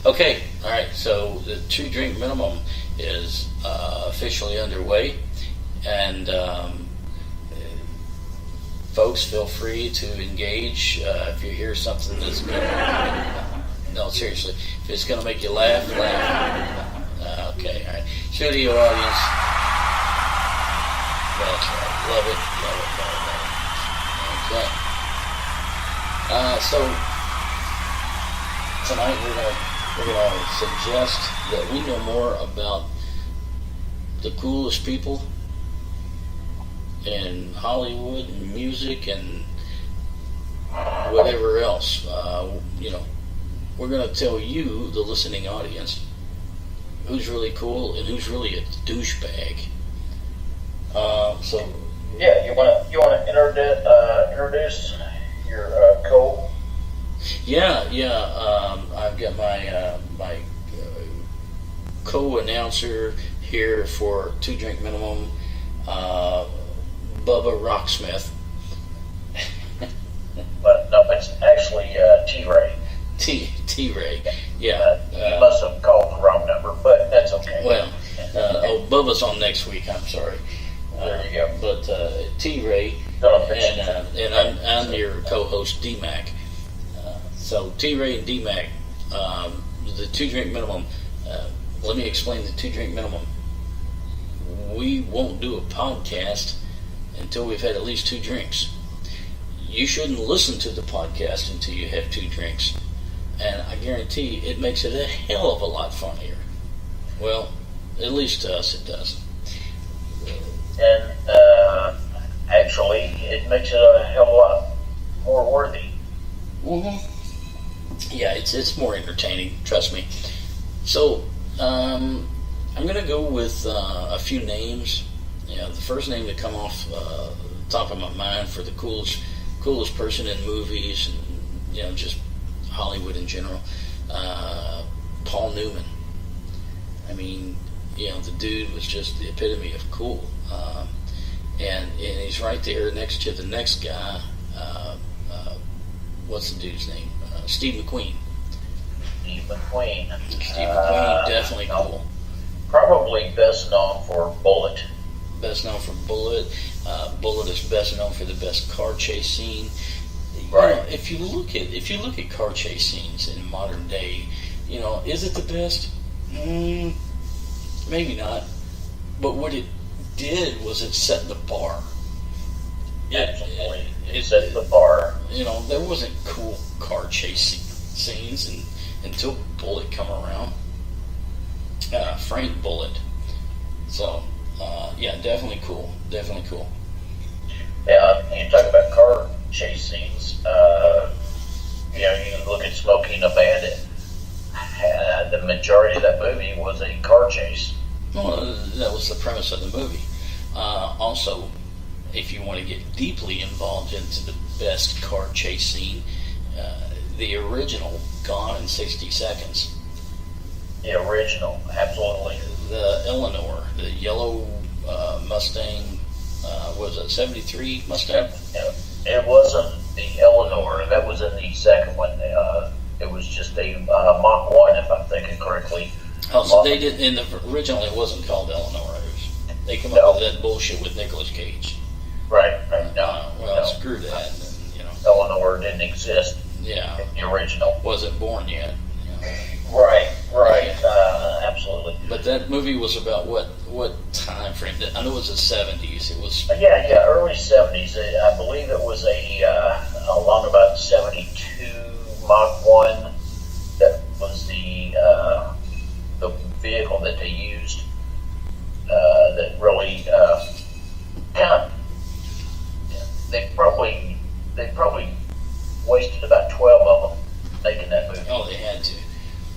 Okay, all right. So the 2-drink minimum is officially underway, and folks, feel free to engage if you hear something that's going to. No, seriously, if it's going to make you laugh, laugh. Okay, all right. Studio audience. That's right. Love it, love it, love it, love it. Okay. So tonight we're gonna suggest that we know more about the coolest people in Hollywood and music and whatever else. We're going to tell you, the listening audience, who's really cool and who's really a douchebag. Yeah, you want to introduce your co. Yeah. I've got my co-announcer here for 2-drink minimum, Bubba Rocksmith. But no, it's actually T-Ray. T-Ray. Yeah. You must have called the wrong number, but that's okay. Well, Bubba's on next week. I'm sorry. There you go. But T-Ray, and I'm your co-host D-Mac. So T-Ray and D-Mac, the 2-drink minimum. Let me explain the 2-drink minimum. We won't do a podcast until we've had at least 2 drinks. You shouldn't listen to the podcast until you have 2 drinks. And I guarantee it makes it a hell of a lot funnier. Well, at least to us it does. And actually, it makes it a hell of a lot more worthy. Mm-hmm. Yeah, it's more entertaining, trust me. So, I'm going to go with a few names. The first name to come off the top of my mind for the coolest person in movies and, just Hollywood in general, Paul Newman. I mean, the dude was just the epitome of cool. And he's right there next to the next guy. What's the dude's name? Steve McQueen. Steve McQueen. Definitely cool. Probably best known for Bullitt. Best known for Bullitt. Bullitt is best known for the best car chase scene. Right. If you look at car chase scenes in modern day, is it the best? Maybe not. But what it did was it set the bar. Absolutely. It set the bar. There wasn't cool car chase scenes until Bullitt come around. Frank Bullitt. So, definitely cool. Definitely cool. Yeah, you talk about car chase scenes. You look at Smokey and the Bandit. The majority of that movie was a car chase. Well, that was the premise of the movie. Also, if you want to get deeply involved into the best car chase scene, the original Gone in 60 Seconds. The original, absolutely. The Eleanor, the yellow Mustang, was it 73 Mustang? It wasn't the Eleanor. That was in the second one. It was just a Mach 1, if I'm thinking correctly. Oh, so they did in the original. It wasn't called Eleanor. They come up with that bullshit with Nicolas Cage. Right. Screw that. Eleanor didn't exist. Yeah. In the original. Wasn't born yet. Right. Absolutely. But that movie was about what time frame? I know it was the 70s. It was. Yeah, early 70s. I believe it was along about 72 Mach 1. That was the vehicle that they used. That really they probably wasted about 12 of them making that movie. Oh, they had to.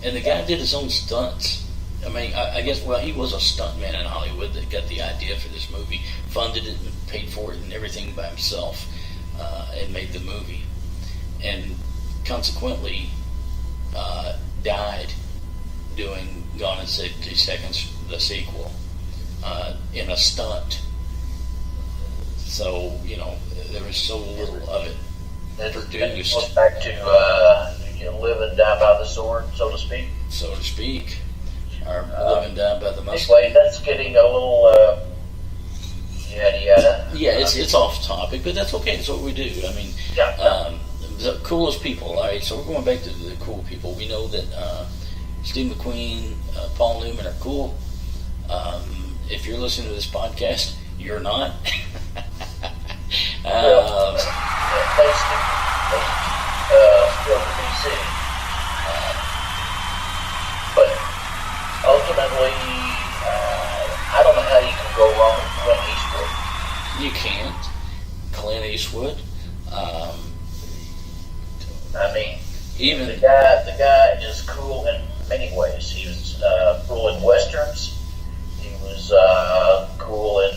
And the guy did his own stunts. I mean, I guess, he was a stuntman in Hollywood that got the idea for this movie, funded it and paid for it and everything by himself, and made the movie. And consequently, died doing Gone in 60 Seconds, the sequel, in a stunt. So, there was so little of it produced. Goes back to live and die by the sword, so to speak. So to speak, or living down by the muscle. Anyway, that's getting a little yada yada. Yeah, it's off topic, but that's okay. That's what we do. I mean, Yeah. the coolest people. All right, so we're going back to the cool people. We know that Steve McQueen, Paul Newman are cool. If you're listening to this podcast, you're not. That's still to be seen. But ultimately, I don't know how you can go wrong with Clint Eastwood. You can't. Clint Eastwood. I mean, Even the guy is cool in many ways. He was cool in westerns. He was cool in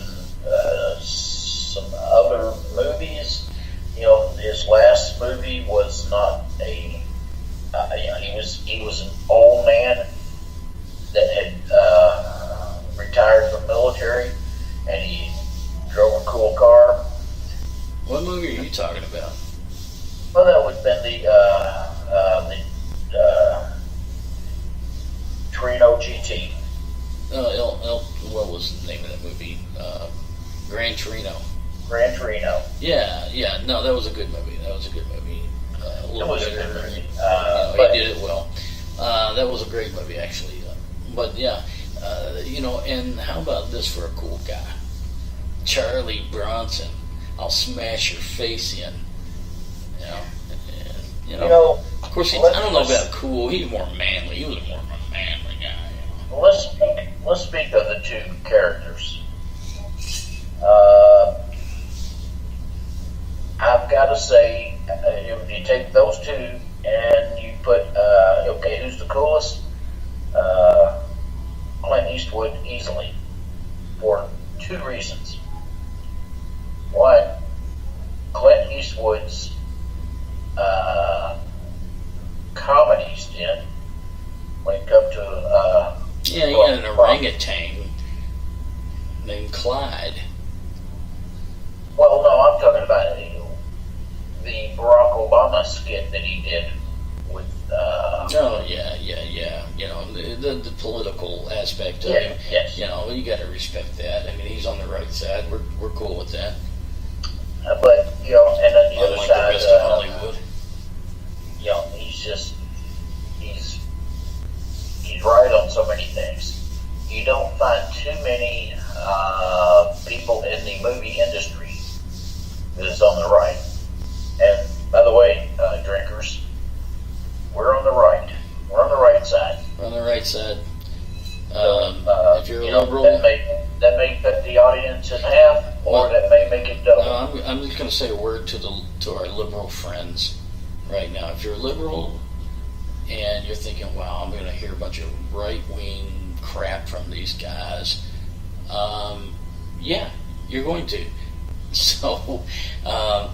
some other movies. You know, his last movie was not a. He was an old man that had retired from military, and he drove a cool car. what movie are you talking about? Well, that would have been the Torino GT. What was the name of that movie? Gran Torino. Gran Torino. Yeah. No, that was a good movie. A little It was a bitter, good movie. he did it well. That was a great movie, actually. But yeah, and how about this for a cool guy? Charlie Bronson. I'll smash your face in. Of course, I don't know about cool. He's more manly. He was more of a manly guy. Let's speak of the two characters. I've got to say, if you take those two and you put, who's the coolest? Clint Eastwood, easily, for two reasons. One, Clint Eastwood's comedy stint when it comes to He had an orangutan named Clyde. Well, no, I'm talking about the Barack Obama skit that he did with. Oh yeah. The political aspect of him. Yes. You got to respect that. I mean, he's on the right side. We're cool with that. But and on the other Unlike side, the rest of Hollywood. He's right on so many things. You don't find too many people in the movie industry that is on the right. And by the way, drinkers, we're on the right. We're on the right side. We're on the right side. If you're a You know, liberal, that may cut the audience in half, or that may make it double. I'm just going to say a word to our liberal friends right now. If you're liberal and you're thinking, "Wow, I'm going to hear a bunch of right-wing crap from these guys," yeah, you're going to. So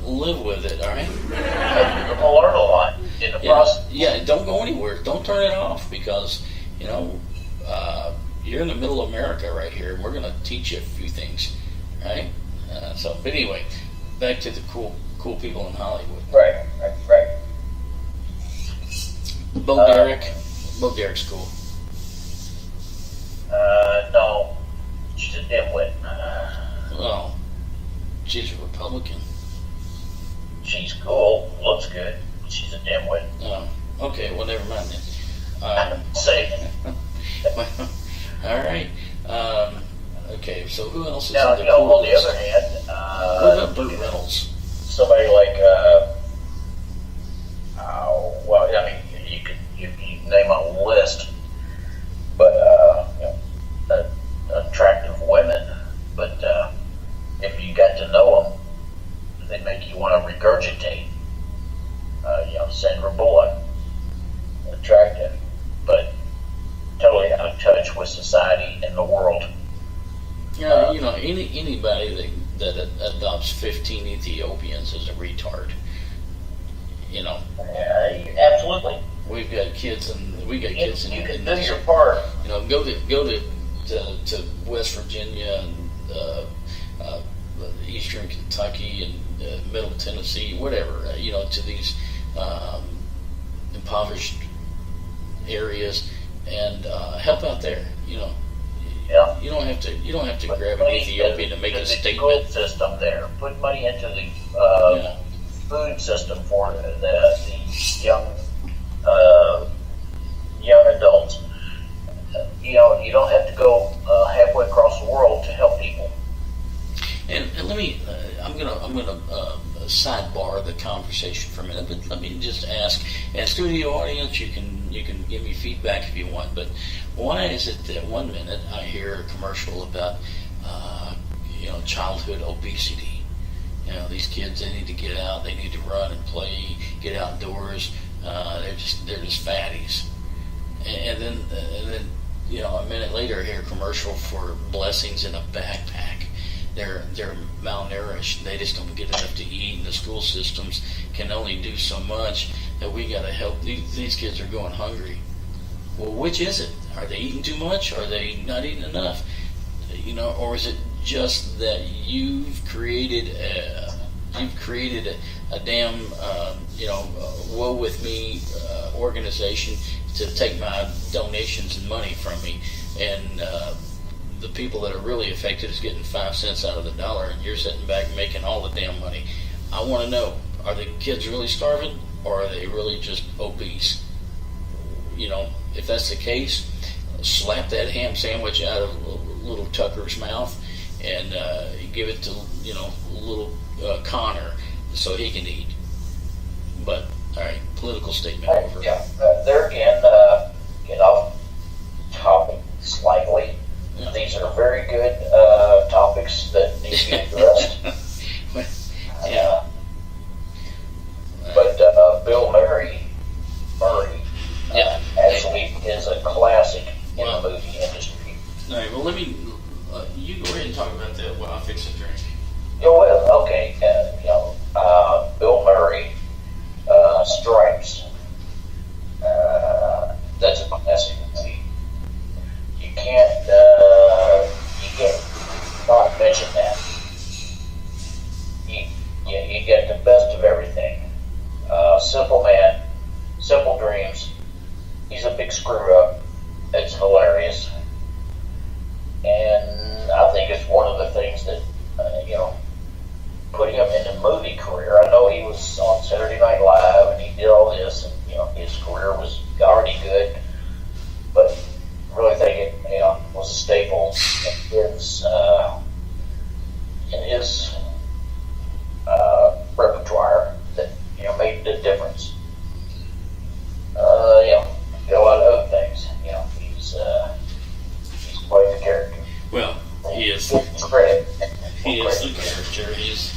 live with it, all right? You're going to learn a lot in the process. Yeah, don't go anywhere. Don't turn it off because you're in the middle of America right here, and we're going to teach you a few things, right? But anyway, back to the cool people in Hollywood. Right. Bo Derek. Bo Derek's cool. No, she's a dimwit. Well, she's a Republican. She's cool, looks good. She's a dimwit. Oh, okay. Well, never mind then. Safe. All right. Okay. So who else is Now, on the on cool the list? other hand, What about Burt Reynolds? somebody like, you could name a list, but attractive women. But if you got to know them, they make you want to regurgitate. Sandra Bullock, attractive, but totally out of touch with society and the world. Yeah, anybody that adopts 15 Ethiopians is a retard. Absolutely. We've got kids in You can do in your part. go to West Virginia and Eastern Kentucky and Middle Tennessee, whatever. To these impoverished areas and help out there. Yeah. You don't have to Put grab an money Ethiopian to make a the statement. school system there. Put money into the Yeah. food system for the young adults. You don't have to go halfway across the world to help people. And let me, I'm gonna sidebar the conversation for a minute, but let me just ask, and studio audience, you can give me feedback if you want, but why is it that one minute I hear a commercial about childhood obesity? These kids, they need to get out, they need to run and play, get outdoors. They're just fatties, and then a minute later I hear a commercial for blessings in a backpack. They're malnourished. They just don't get enough to eat, and the school systems can only do so much. That we got to help. These kids are going hungry. Well, which is it? Are they eating too much? Are they not eating enough? Or is it just that you've created a damn woe with me organization to take my donations and money from me, and the people that are really affected is getting 5 cents out of the dollar, and you're sitting back making all the damn money. I want to know, are the kids really starving, or are they really just obese? If that's the case, slap that ham sandwich out of little Tucker's mouth and give it to little Connor so he can eat. But all right, political statement over. Yeah, there again, get off topic slightly. Yeah. These are very good topics that need to be addressed. Yeah. But Bill Murray Yeah. actually is a classic in Wow. the movie industry. All right. Well, let me. You go ahead and talk about that while I fix a drink. Okay, Bill Murray, Stripes. That's a classic movie. You can't not mention that. You get the best of everything. Simple Man, Simple Dreams. He's a big screw up. It's hilarious, and I think it's one of the things that putting him in the movie career. I know he was on Saturday Night Live and he did all this, and his career was already good, but I really think it was a staple in his repertoire that made the difference. Did a lot of other things. He's quite the character. Well, he is. Credit. He is the character. He's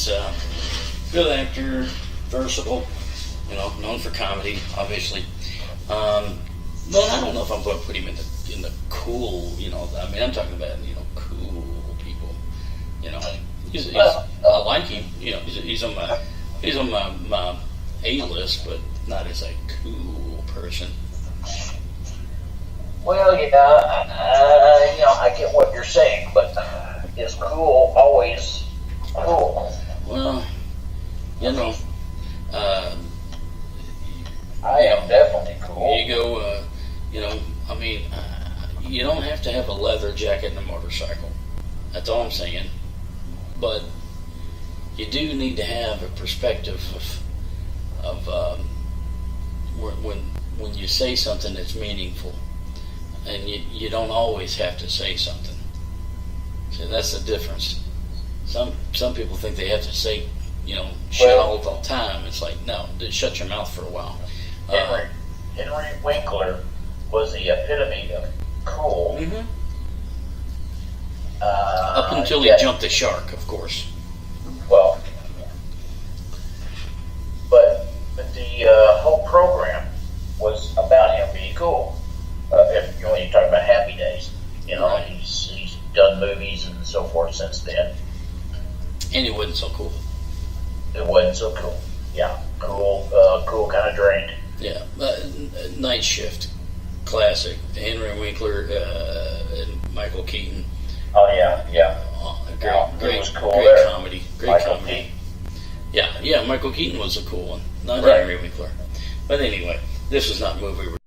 a good actor, versatile. Known for comedy, obviously. But I don't know if I'm going to put him in the cool. I'm talking about cool people. I like him. He's on my A list, but not as a cool person. Well, I get what you're saying, but is cool always cool? Well, I am definitely cool. you go, you don't have to have a leather jacket and a motorcycle. That's all I'm saying. But you do need to have a perspective of when you say something that's meaningful, and you don't always have to say something. So that's the difference. Some people think they have to say shit all the time. It's like, no, just shut your mouth for a while. Henry Winkler was the epitome of cool. Mm-hmm. Up until he jumped the shark, of course. Well, but the whole program was about him being cool. When you talk about Happy Days, Right. he's done movies and so forth since then. And it wasn't so cool. It wasn't so cool. Yeah, cool kind of drained. Yeah, Night Shift, classic. Henry Winkler and Michael Keaton. Oh yeah. Great it was cool great there. comedy. Great Michael comedy. Keaton. Yeah, Michael Keaton was a cool one, not Right. Henry Winkler. But anyway, this is not movie